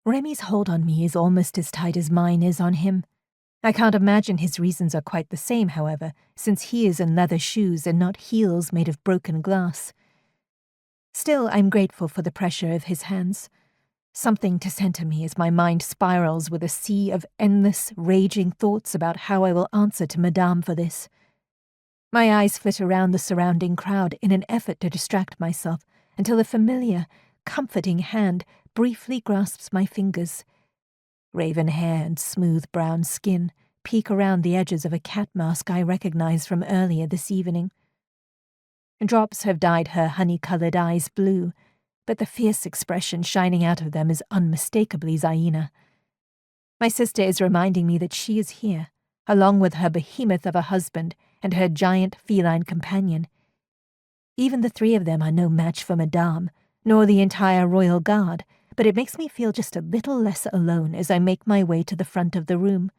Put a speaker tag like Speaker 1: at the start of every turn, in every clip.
Speaker 1: Remy's hold on me is almost as tight as mine is on him. I can't imagine his reasons are quite the same, however, since he is in leather shoes and not heels made of broken glass. Still, I'm grateful for the pressure of his hands. Something to center me as my mind spirals with a sea of endless, raging thoughts about how I will answer to Madame for this. My eyes flit around the surrounding crowd in an effort to distract myself until a familiar, comforting hand briefly grasps my fingers. Raven hair and smooth brown skin peek around the edges of a cat mask I recognize from earlier this evening. Drops have dyed her honey-colored eyes blue, but the fierce expression shining out of them is unmistakably Zaina. My sister is reminding me that she is here, along with her behemoth of a husband and her giant feline companion. Even the three of them are no match for Madame, nor the entire royal guard, but it makes me feel just a little less alone as I make my way to the front of the room.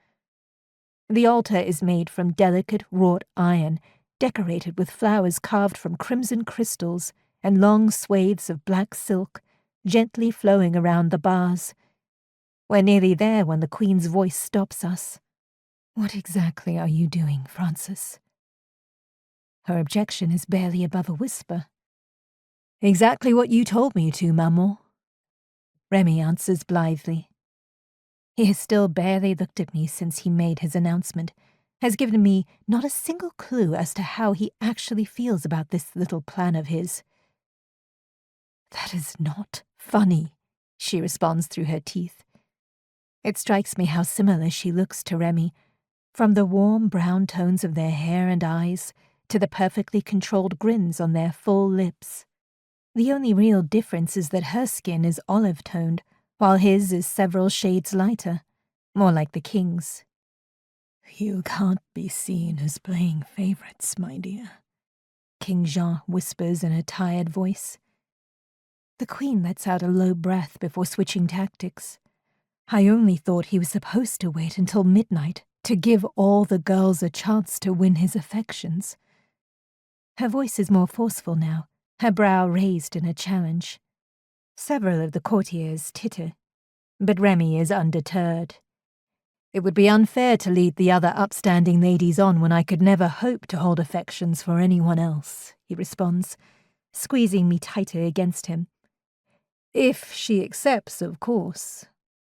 Speaker 1: The altar is made from delicate wrought iron, decorated with flowers carved from crimson crystals and long swathes of black silk, gently flowing around the bars. We're nearly there when the Queen's voice stops us. "What exactly are you doing, Francis?" Her objection is barely above a whisper. "Exactly what you told me to, maman," Remy answers blithely. He has still barely looked at me since he made his announcement, has given me not a single clue as to how he actually feels about this little plan of his. "That is not funny," she responds through her teeth. It strikes me how similar she looks to Remy, from the warm brown tones of their hair and eyes to the perfectly controlled grins on their full lips. The only real difference is that her skin is olive-toned, while his is several shades lighter, more like the king's. "You can't be seen as playing favorites, my dear," King Jean whispers in a tired voice. The Queen lets out a low breath before switching tactics. I only thought he was supposed to wait until midnight to give all the girls a chance to win his affections. Her voice is more forceful now, her brow raised in a challenge. Several of the courtiers titter, but Remy is undeterred. "It would be unfair to lead the other upstanding ladies on when I could never hope to hold affections for anyone else," he responds, squeezing me tighter against him. "If she accepts, of course.